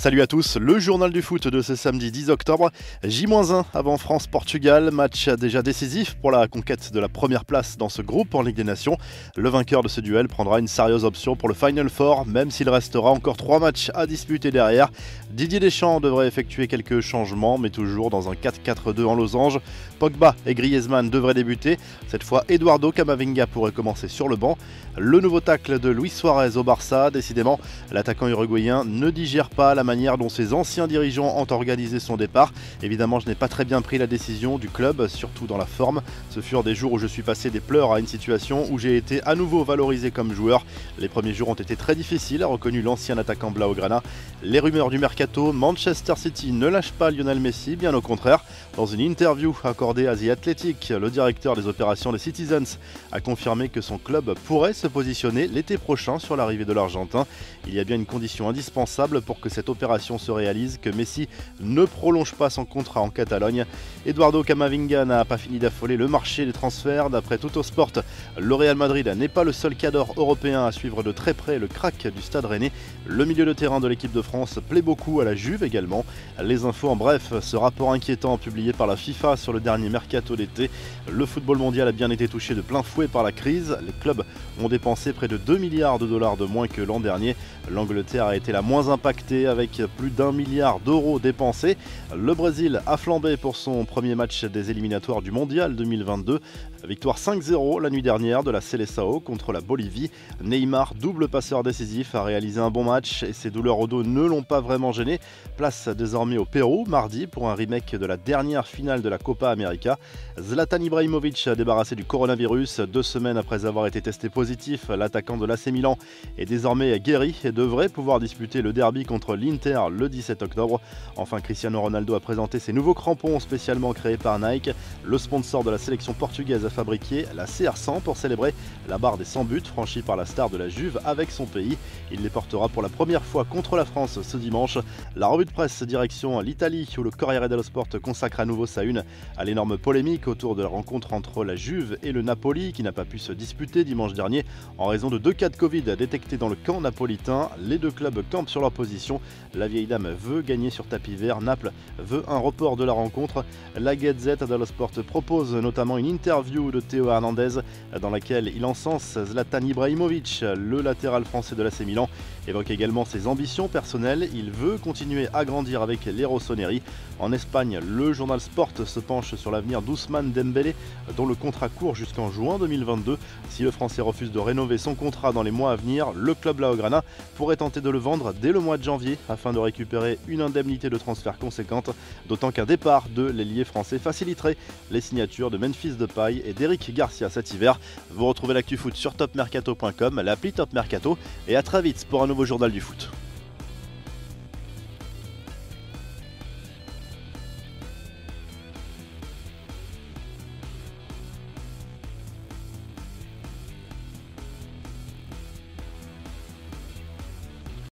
Salut à tous, le journal du foot de ce samedi 10 octobre, J-1 avant France-Portugal, match déjà décisif pour la conquête de la première place dans ce groupe en Ligue des Nations. Le vainqueur de ce duel prendra une sérieuse option pour le Final Four, même s'il restera encore 3 matchs à disputer derrière. Didier Deschamps devrait effectuer quelques changements, mais toujours dans un 4-4-2 en losange. Pogba et Griezmann devraient débuter, cette fois Eduardo Camavinga pourrait commencer sur le banc. Le nouveau tacle de Luis Suarez au Barça, décidément, l'attaquant uruguayen ne digère pas la manière dont ses anciens dirigeants ont organisé son départ. Évidemment, je n'ai pas très bien pris la décision du club, surtout dans la forme. Ce furent des jours où je suis passé des pleurs à une situation où j'ai été à nouveau valorisé comme joueur. Les premiers jours ont été très difficiles, a reconnu l'ancien attaquant blaugrana. Les rumeurs du mercato, Manchester City ne lâche pas Lionel Messi, bien au contraire. Dans une interview accordée à The Athletic, le directeur des opérations des Citizens a confirmé que son club pourrait se positionner l'été prochain sur l'arrivée de l'Argentin. Il y a bien une condition indispensable pour que cette opération se réalise, que Messi ne prolonge pas son contrat en Catalogne. Eduardo Camavinga n'a pas fini d'affoler le marché des transferts. D'après Tuttosport, le Real Madrid n'est pas le seul cadre européen à suivre de très près le crack du Stade Rennais. Le milieu de terrain de l'équipe de France plaît beaucoup à la Juve également. Les infos en bref, ce rapport inquiétant publié par la FIFA sur le dernier mercato d'été. Le football mondial a bien été touché de plein fouet par la crise. Les clubs ont dépensé près de 2 milliards de dollars de moins que l'an dernier. L'Angleterre a été la moins impactée avec plus d'1 milliard d'euros dépensés. Le Brésil a flambé pour son premier match des éliminatoires du Mondial 2022. Victoire 5-0 la nuit dernière de la Seleção contre la Bolivie. Neymar, double passeur décisif, a réalisé un bon match et ses douleurs au dos ne l'ont pas vraiment gêné. Place désormais au Pérou mardi pour un remake de la dernière finale de la Copa América. Zlatan Ibrahimovic a débarrassé du coronavirus 2 semaines après avoir été testé positif. L'attaquant de l'AC Milan est désormais guéri et devrait pouvoir disputer le derby contre l'Inter le 17 octobre. Enfin, Cristiano Ronaldo a présenté ses nouveaux crampons spécialement créés par Nike. Le sponsor de la sélection portugaise a fabriqué la CR100 pour célébrer la barre des 100 buts franchis par la star de la Juve avec son pays. Il les portera pour la première fois contre la France ce dimanche. La revue de presse direction l'Italie où le Corriere dello Sport consacre à nouveau sa une à l'énorme polémique autour de la rencontre entre la Juve et le Napoli qui n'a pas pu se disputer dimanche dernier en raison de 2 cas de Covid détectés dans le camp napolitain. Les deux clubs campent sur leur position. La vieille dame veut gagner sur tapis vert. Naples veut un report de la rencontre. La Gazzetta dello Sport propose notamment une interview de Théo Hernandez dans laquelle il encense Zlatan Ibrahimovic. Le latéral français de l'AC Milan évoque également ses ambitions personnelles. Il veut continuer à grandir avec les Rossoneri. En Espagne, le journal Sport se penche sur l'avenir d'Ousmane Dembélé dont le contrat court jusqu'en juin 2022. Si le Français refuse de rénover son contrat dans les mois à venir, le club blaugrana pourrait tenter de le vendre dès le mois de janvier afin de récupérer une indemnité de transfert conséquente, d'autant qu'un départ de l'ailier français faciliterait les signatures de Memphis Depay et d'Eric Garcia cet hiver. Vous retrouvez l'actu foot sur topmercato.com, l'appli Top Mercato et à très vite pour un nouveau journal du foot.